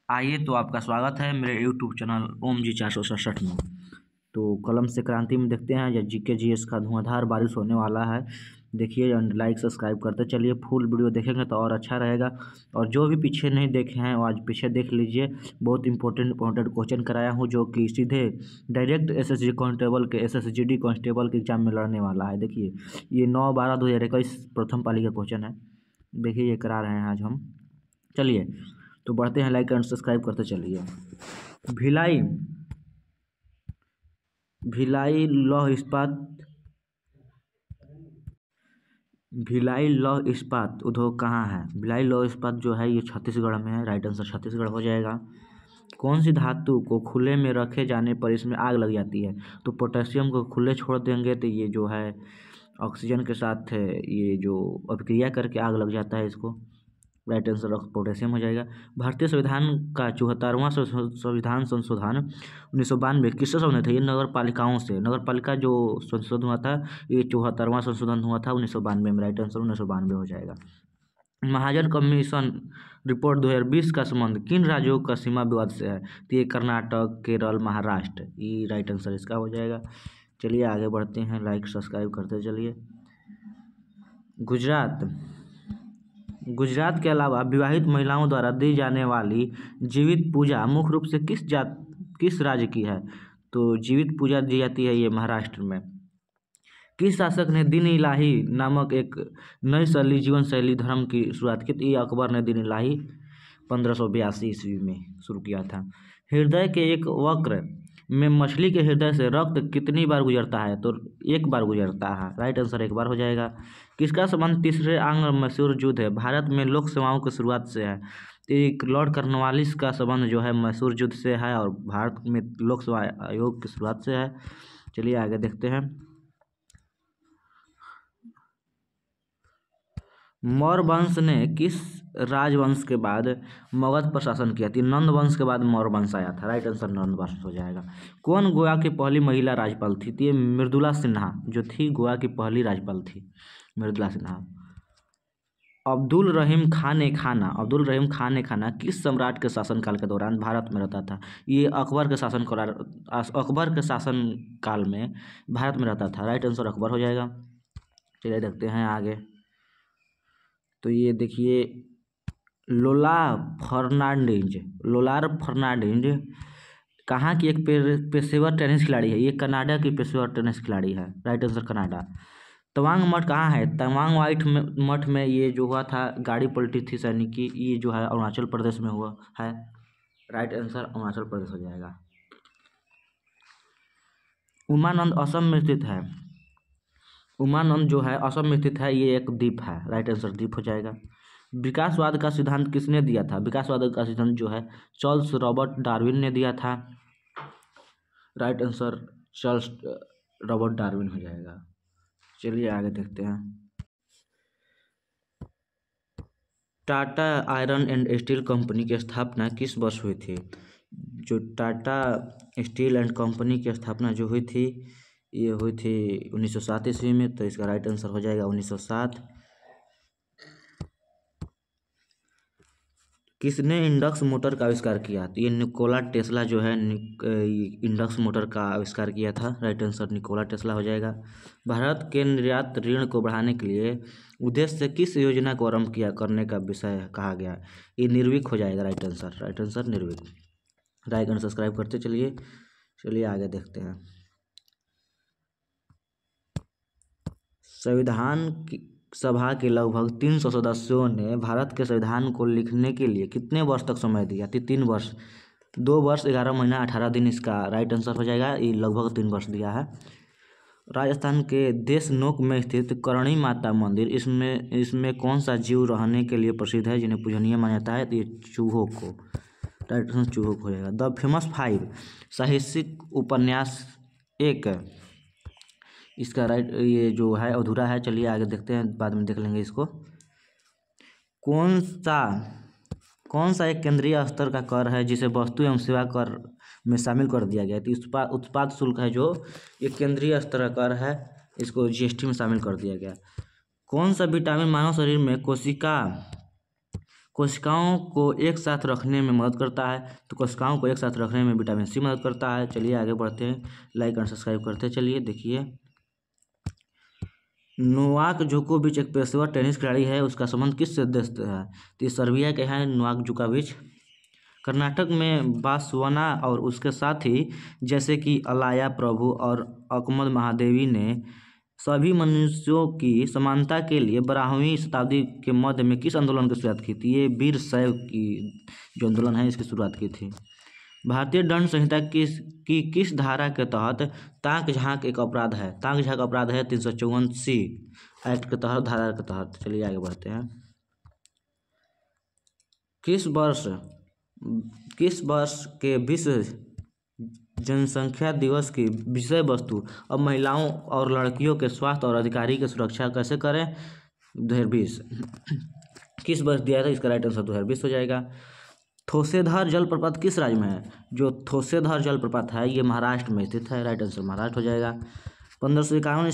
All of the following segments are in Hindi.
आइए तो आपका स्वागत है मेरे यूट्यूब चैनल ओम जी 467 में। तो कलम से क्रांति में देखते हैं या जीके जीएस का धुआंधार बारिश होने वाला है। देखिए लाइक सब्सक्राइब करते चलिए, फुल वीडियो देखेंगे तो और अच्छा रहेगा। और जो भी पीछे नहीं देखे हैं वो आज पीछे देख लीजिए। बहुत इंपॉर्टेंट क्वेश्चन कराया हूँ जो कि सीधे डायरेक्ट एसएसजी कांस्टेबल के एसएसजीडी कांस्टेबल के एग्जाम में लड़ने वाला है। देखिए ये 9/12/2021 प्रथम पाली का क्वेश्चन है। देखिए ये करा रहे हैं आज हम। चलिए तो बढ़ते हैं, लाइक एंड सब्सक्राइब करते चलिए। भिलाई भिलाई लौह इस्पात भिलाई लौह इस्पात उद्योग कहाँ है? भिलाई लौह इस्पात जो है ये छत्तीसगढ़ में है। राइट आंसर छत्तीसगढ़ हो जाएगा। कौन सी धातु को खुले में रखे जाने पर इसमें आग लग जाती है? तो पोटेशियम को खुले छोड़ देंगे तो ये जो है ऑक्सीजन के साथ ये जो अभिक्रिया करके आग लग जाता है इसको। राइट आंसर पोटेशियम हो जाएगा। भारतीय संविधान का 74वां संविधान संशोधन 1992 किससे संबंधित है? ये नगर पालिकाओं से। नगर पालिका जो संशोधन हुआ था ये 74वां संशोधन हुआ था 1992 में। राइट आंसर 1992 हो जाएगा। महाजन कमीशन रिपोर्ट 2020 का संबंध किन राज्यों का सीमा विवाद से है? तो ये कर्नाटक, केरल, महाराष्ट्र, ये राइट आंसर इसका हो जाएगा। चलिए आगे बढ़ते हैं, लाइक सब्सक्राइब करते चलिए। गुजरात के अलावा विवाहित महिलाओं द्वारा दी जाने वाली जीवित पूजा मुख्य रूप से किस राज्य की है? तो जीवित पूजा दी जाती है ये महाराष्ट्र में। किस शासक ने दीन इलाही नामक एक नई शैली जीवन शैली धर्म की शुरुआत की? ये अकबर ने दीन इलाही 1582 ईस्वी में शुरू किया था। हृदय के एक वक्र में मछली के हृदय से रक्त कितनी बार गुजरता है? तो एक बार गुजरता है। राइट आंसर एक बार हो जाएगा। किसका संबंध तीसरे आंग्ल मैसूर युद्ध है? भारत में लोक सेवाओं की शुरुआत से है। एक लॉर्ड कॉर्नवालिस का संबंध जो है मैसूर युद्ध से है और भारत में लोक सेवा आयोग की शुरुआत से है। चलिए आगे देखते हैं। मौर्य वंश ने किस राजवंश के बाद मगध पर शासन किया थी? नंद वंश के बाद मौर्य वंश आया था। राइट आंसर नंद वंश हो जाएगा। कौन गोवा की पहली महिला राज्यपाल थी? तो ये मृदुला सिन्हा जो थी गोवा की पहली राज्यपाल थी, मृदुला सिन्हा। अब्दुल रहीम खान ए खाना किस सम्राट के शासनकाल के दौरान भारत में रहता था? ये अकबर के शासन काल में भारत में रहता था। राइट आंसर अकबर हो जाएगा। चलिए देखते हैं आगे। तो ये देखिए लोलार फर्नांडिज कहाँ की एक पेशेवर टेनिस खिलाड़ी है? ये कनाडा की पेशेवर टेनिस खिलाड़ी है। Right answer Canada. तवांग मठ कहाँ है? तवांग वाइट मठ में ये जो हुआ था गाड़ी पलटी थी सैनिक की, ये जो है अरुणाचल प्रदेश में हुआ है। राइट आंसर अरुणाचल प्रदेश हो जाएगा। उमानंद असम में स्थित है। उमानंद जो है असम में स्थित है, ये एक द्वीप है। राइट आंसर द्वीप हो जाएगा। विकासवाद का सिद्धांत किसने दिया था? विकासवाद का सिद्धांत जो है चार्ल्स रॉबर्ट डार्विन ने दिया था। Right answer Charles Robert Darwin हो जाएगा। चलिए आगे देखते हैं। Tata iron and steel company की स्थापना किस वर्ष हुई थी? जो टाटा स्टील एंड कंपनी की स्थापना जो हुई थी ये हुई थी 1907 ईस्वी में। तो इसका राइट आंसर हो जाएगा 1907। किसने इंडक्स मोटर का आविष्कार किया? तो ये निकोला टेस्ला जो है इंडक्स मोटर का आविष्कार किया था। राइट आंसर निकोला टेस्ला हो जाएगा। भारत के निर्यात ऋण को बढ़ाने के लिए उद्देश्य से किस योजना को आरंभ करने का विषय कहा गया? ये निर्विक हो जाएगा। Right answer Nirvik. Like and subscribe करते चलिए आगे देखते हैं। संविधान सभा के लगभग 300 सदस्यों ने भारत के संविधान को लिखने के लिए कितने वर्ष तक समय दिया? 3 वर्ष, 2 वर्ष 11 महीना 18 दिन इसका राइट आंसर हो जाएगा। ये लगभग 3 वर्ष दिया है। राजस्थान के देशनोक में स्थित करणी माता मंदिर इसमें कौन सा जीव रहने के लिए प्रसिद्ध है जिन्हें पूजनीय माना जाता है? तो ये चूहों को। राइट आंसर चूहों हो जाएगा। द फेमस 5 साहित्यिक उपन्यास एक, इसका राइट ये जो है अधूरा है। चलिए आगे देखते हैं, बाद में देख लेंगे इसको। कौन सा एक केंद्रीय स्तर का कर है जिसे वस्तु एवं सेवा कर में शामिल कर दिया गया? तो उत्पाद शुल्क है जो एक केंद्रीय स्तर का कर है, इसको जीएसटी में शामिल कर दिया गया। कौन सा विटामिन मानव शरीर में कोशिकाओं को एक साथ रखने में मदद करता है, तो कोशिकाओं को एक साथ रखने में विटामिन सी मदद करता है। चलिए आगे बढ़ते हैं, लाइक और सब्सक्राइब करते चलिए। देखिए, नोवाक जोकोविच एक पेशेवर टेनिस खिलाड़ी है, उसका संबंध किस देश से है? तो ये सर्बिया के हैं नोवाक जोकोविच। कर्नाटक में बासवना और उसके साथी जैसे कि अलाया प्रभु और अकमद महादेवी ने सभी मनुष्यों की समानता के लिए 12वीं शताब्दी के मध्य में किस आंदोलन की शुरुआत की थी? ये वीर शैव की जो आंदोलन है इसकी शुरुआत की थी। भारतीय दंड संहिता किस धारा के तहत ताक झांक एक अपराध है? ताक झांक अपराध है 354C एक्ट के तहत, धारा के तहत। चलिए आगे बढ़ते हैं। किस वर्ष के विश्व जनसंख्या दिवस की विषय वस्तु अब महिलाओं और लड़कियों के स्वास्थ्य और अधिकारी की सुरक्षा कैसे करें? 2020। किस वर्ष दिया था? इसका राइट आंसर 2020 हो जाएगा। थोसेधर जलप्रपात किस राज्य में है? जो थोसेधर जलप्रपात है ये महाराष्ट्र में स्थित है, राइट आंसर महाराष्ट्र हो जाएगा। 1591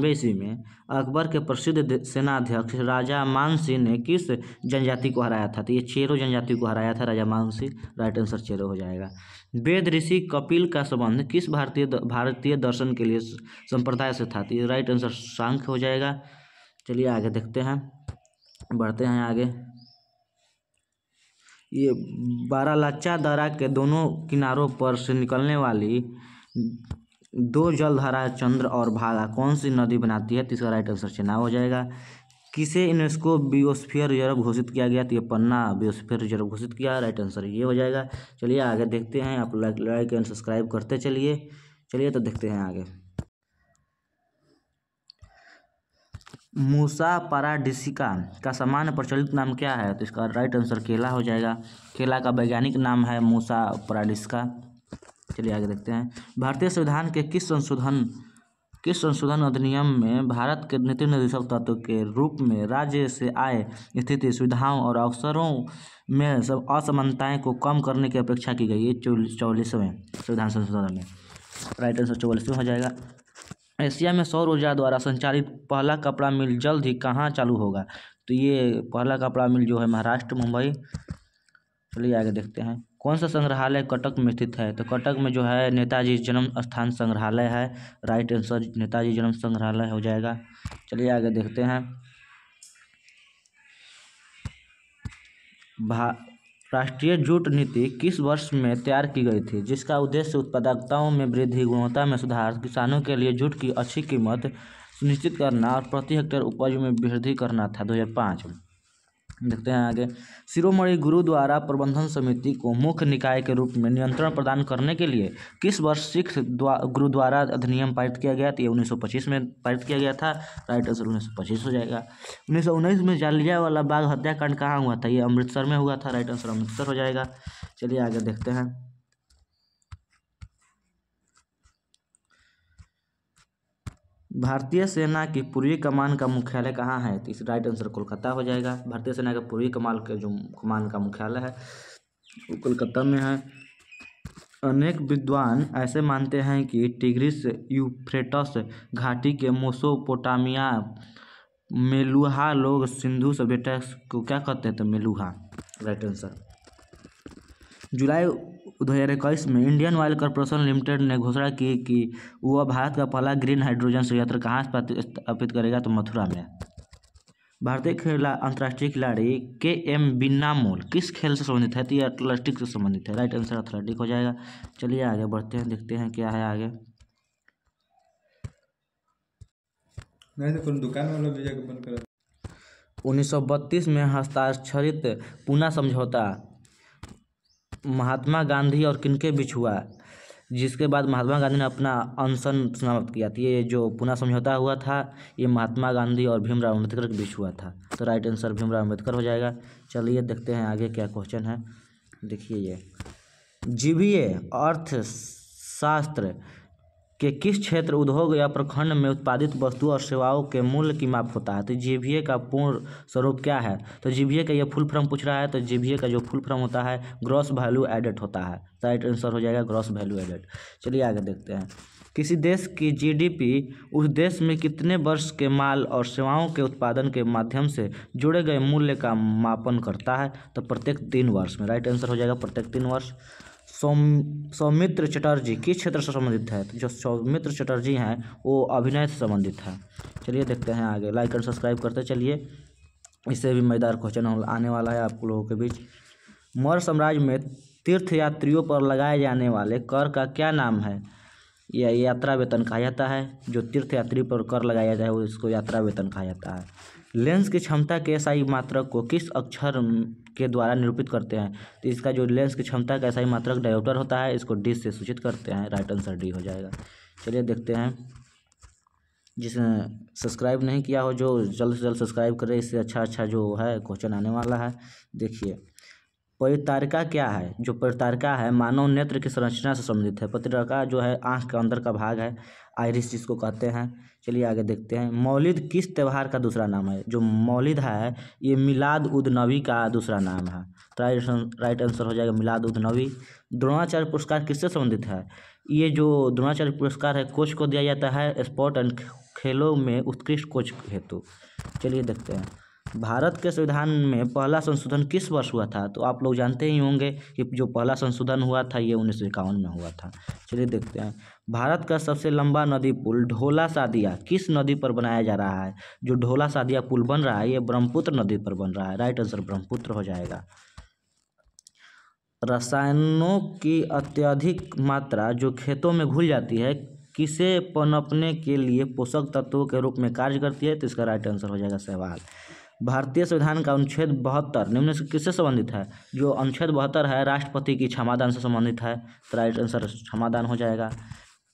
ईस्वी में अकबर के प्रसिद्ध सेनाध्यक्ष राजा मान सिंह ने किस जनजाति को हराया था? तो ये चेरो जनजाति को हराया था राजा मान सिंह, राइट आंसर चेरो हो जाएगा। वेद ऋषि कपिल का संबंध किस भारतीय दर्शन के लिए संप्रदाय से था? तो ये राइट आंसर सांख्य हो जाएगा। चलिए आगे देखते हैं, बढ़ते हैं आगे। ये बारालाचा दर्रा के दोनों किनारों पर से निकलने वाली दो जलधारा चंद्र और भागा कौन सी नदी बनाती है? तीसरा राइट आंसर चेनाब हो जाएगा। किसे यूनेस्को बायोस्फीयर रिजर्व घोषित किया गया? तो ये पन्ना बायोस्फीयर रिजर्व घोषित किया, राइट आंसर ये हो जाएगा। चलिए आगे देखते हैं, आप लाइक एंड सब्सक्राइब करते चलिए। चलिए तो देखते हैं आगे। मूसा पाराडिसिका का सामान्य प्रचलित नाम क्या है? तो इसका राइट आंसर केला हो जाएगा। केला का वैज्ञानिक नाम है मूसा पाराडिसिका। चलिए आगे देखते हैं। भारतीय संविधान के किस संशोधन अधिनियम में भारत के नीति निर्देशक तत्व के रूप में राज्य से आय, स्थिति, सुविधाओं और अवसरों में असमानताएं को कम करने की अपेक्षा की गई? ये 44वें संविधान संशोधन में, राइट आंसर 44वें हो जाएगा। एशिया में सौर ऊर्जा द्वारा संचालित पहला कपड़ा मिल जल्द ही कहाँ चालू होगा? तो ये पहला कपड़ा मिल जो है महाराष्ट्र, मुंबई। चलिए आगे देखते हैं। कौन सा संग्रहालय कटक में स्थित है? तो कटक में जो है नेताजी जन्म स्थान संग्रहालय है, राइट आंसर नेताजी जन्म संग्रहालय हो जाएगा। चलिए आगे देखते हैं। राष्ट्रीय जूट नीति किस वर्ष में तैयार की गई थी, जिसका उद्देश्य उत्पादकताओं में वृद्धि, गुणवत्ता में सुधार, किसानों के लिए जूट की अच्छी कीमत सुनिश्चित करना और प्रति हेक्टेयर उपज में वृद्धि करना था? 2005। देखते हैं आगे। शिरोमणि गुरुद्वारा प्रबंधन समिति को मुख्य निकाय के रूप में नियंत्रण प्रदान करने के लिए किस वर्ष सिख गुरुद्वारा अधिनियम पारित किया गया? तो ये 1925 में पारित किया गया था, राइट आंसर 1925 हो जाएगा। 1919 में जालियांवाला बाग हत्याकांड कहाँ हुआ था? ये अमृतसर में हुआ था, राइट आंसर अमृतसर हो जाएगा। चलिए आगे देखते हैं। भारतीय सेना की पूर्वी कमान का मुख्यालय कहाँ है? तो इस राइट आंसर कोलकाता हो जाएगा। भारतीय सेना का पूर्वी कमान के जो कमान का मुख्यालय है वो कोलकाता में है। अनेक विद्वान ऐसे मानते हैं कि टिग्रिस यूफ्रेटस घाटी के मेसोपोटामिया मेलुहा लोग सिंधु सभ्यता को क्या कहते हैं? तो मेलुहा, राइट आंसर। जुलाई 2021 में इंडियन ऑयल कॉर्पोरेशन लिमिटेड ने घोषणा की कि वह भारत का पहला ग्रीन हाइड्रोजन संयंत्र कहाँ स्थापित करेगा? तो मथुरा में। भारतीय अंतर्राष्ट्रीय खिलाड़ी KM बिन्नामोल किस खेल से संबंधित है? तो ये एथलेटिक्स से संबंधित है, राइट आंसर एथलेटिक हो जाएगा। चलिए आगे बढ़ते हैं, देखते हैं क्या है आगे। नहीं तो कोई दुकान वाला भी जाके बंद करा। 1932 में हस्ताक्षरित पूना समझौता महात्मा गांधी और किनके बीच हुआ, जिसके बाद महात्मा गांधी ने अपना अनशन समाप्त किया? तो ये जो पूना समझौता हुआ था ये महात्मा गांधी और भीमराव अम्बेडकर के बीच हुआ था, तो राइट आंसर भीमराव अम्बेडकर हो जाएगा। चलिए देखते हैं आगे क्या क्वेश्चन है। देखिए, ये जीवीए अर्थशास्त्र के किस क्षेत्र, उद्योग या प्रखंड में उत्पादित वस्तु और सेवाओं के मूल्य की माप होता है? तो जीवीए का पूर्ण स्वरूप क्या है? तो जीवीए का ये फुल फॉर्म पूछ रहा है, तो जीवीए का जो फुल फॉर्म होता है ग्रॉस वैल्यू एडेड होता है, राइट आंसर हो जाएगा ग्रॉस वैल्यू एडेड। चलिए आगे देखते हैं। किसी देश की जीडीपी उस देश में कितने वर्ष के माल और सेवाओं के उत्पादन के माध्यम से जोड़े गए मूल्य का मापन करता है? तो प्रत्येक 3 वर्ष में। राइट आंसर हो जाएगा प्रत्येक 3 वर्ष। सौमित्र चटर्जी किस क्षेत्र से संबंधित है? तो जो सौमित्र चटर्जी हैं वो अभिनय से संबंधित है। चलिए देखते हैं आगे। लाइक और सब्सक्राइब करते चलिए, इससे भी मज़ेदार क्वेश्चन आने वाला है आप लोगों के बीच। मौर्य साम्राज्य में तीर्थयात्रियों पर लगाए जाने वाले कर का क्या नाम है? यह यात्रा वेतन कहा जाता है। जो तीर्थयात्री पर कर लगाया जाए वो इसको यात्रा वेतन कहा जाता है। लेंस की क्षमता के एसआई मात्रक को किस अक्षर के द्वारा निरूपित करते हैं? तो इसका जो लेंस की क्षमता का एसआई मात्रक डायोप्टर होता है, इसको डी से सूचित करते हैं। राइट आंसर डी हो जाएगा। चलिए देखते हैं। जिसने सब्सक्राइब नहीं किया हो जो जल्द से जल्द सब्सक्राइब करें, इससे अच्छा जो है क्वेश्चन आने वाला है। देखिए परितारिका क्या है? जो परितारिका है मानव नेत्र की संरचना से संबंधित है। परितारिका जो है आँख के अंदर का भाग है, आइरिस जिसको कहते हैं। चलिए आगे देखते हैं। मौलिद किस त्यौहार का दूसरा नाम है? जो मौलिद है ये मिलाद उद नबी का दूसरा नाम है। राइट आंसर हो जाएगा मिलाद उद नबी। द्रोणाचार्य पुरस्कार किससे संबंधित है? ये जो द्रोणाचार्य पुरस्कार है कोच को दिया जाता है स्पोर्ट एंड खेलों में उत्कृष्ट कोच हेतु। चलिए देखते हैं। भारत के संविधान में पहला संशोधन किस वर्ष हुआ था? तो आप लोग जानते ही होंगे कि जो पहला संशोधन हुआ था ये 1951 में हुआ था। चलिए देखते हैं। भारत का सबसे लंबा नदी पुल ढोला सादिया किस नदी पर बनाया जा रहा है? जो ढोला सादिया पुल बन रहा है ये ब्रह्मपुत्र नदी पर बन रहा है। राइट आंसर ब्रह्मपुत्र हो जाएगा। रसायनों की अत्यधिक मात्रा जो खेतों में घुल जाती है किसे पनपने के लिए पोषक तत्वों के रूप में कार्य करती है? तो इसका राइट आंसर हो जाएगा सहवाल। भारतीय संविधान का अनुच्छेद 72 निम्न से किससे संबंधित है? जो अनुच्छेद 72 है राष्ट्रपति की क्षमादान से संबंधित है। तो राइट आंसर क्षमादान हो जाएगा।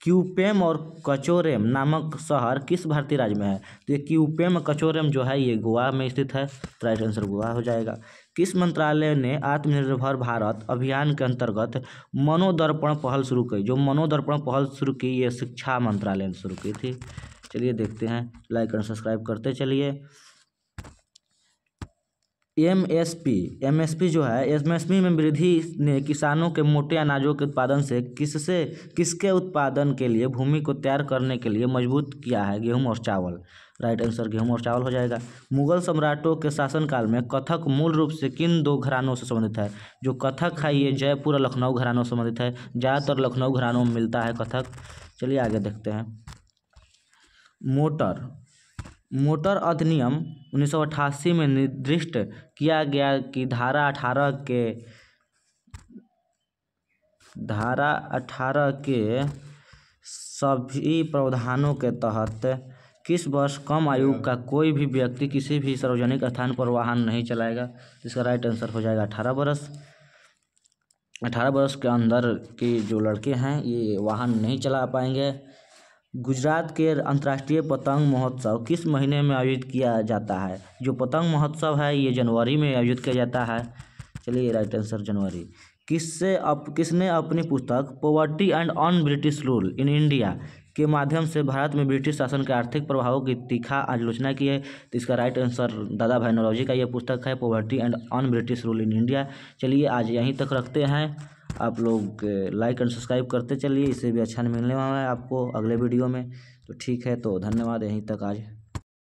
क्यूपेम और कचोरेम नामक शहर किस भारतीय राज्य में है? तो ये क्यूपेम कचोरेम जो है ये गोवा में स्थित है। तो राइट आंसर गोवा हो जाएगा। किस मंत्रालय ने आत्मनिर्भर भारत अभियान के अंतर्गत मनोदर्पण पहल शुरू की? जो मनोदर्पण पहल शुरू की ये शिक्षा मंत्रालय ने शुरू की थी। चलिए देखते हैं। लाइक और सब्सक्राइब करते चलिए। एमएसपी जो है एमएसपी में वृद्धि ने किसानों के मोटे अनाजों के उत्पादन से किसके उत्पादन के लिए भूमि को तैयार करने के लिए मजबूत किया है? गेहूं और चावल। राइट आंसर गेहूं और चावल हो जाएगा। मुगल सम्राटों के शासनकाल में कथक मूल रूप से किन 2 घरानों से संबंधित है? जो कथक है ये जयपुर और लखनऊ घरानों से संबंधित है। ज़्यादातर लखनऊ घरानों में मिलता है कथक। चलिए आगे देखते हैं। मोटर अधिनियम 1988 में निर्दिष्ट किया गया कि धारा 18 के सभी प्रावधानों के तहत किस वर्ष कम आयु का कोई भी व्यक्ति किसी भी सार्वजनिक स्थान पर वाहन नहीं चलाएगा? इसका राइट आंसर हो जाएगा 18 वर्ष। 18 वर्ष के अंदर के जो लड़के हैं ये वाहन नहीं चला पाएंगे। गुजरात के अंतर्राष्ट्रीय पतंग महोत्सव किस महीने में आयोजित किया जाता है? जो पतंग महोत्सव है ये जनवरी में आयोजित किया जाता है। चलिए राइट आंसर जनवरी। किसने अपनी पुस्तक poverty and on British rule in India के माध्यम से भारत में ब्रिटिश शासन के आर्थिक प्रभावों की तीखा आलोचना की है? तो इसका राइट आंसर दादा भाई नौरोजी का ये पुस्तक है poverty and on British rule in India. चलिए आज यहीं तक रखते हैं। आप लोग लाइक एंड सब्सक्राइब करते चलिए, इससे भी अच्छा मिलने वाला है आपको अगले वीडियो में। तो ठीक है, तो धन्यवाद। यहीं तक आज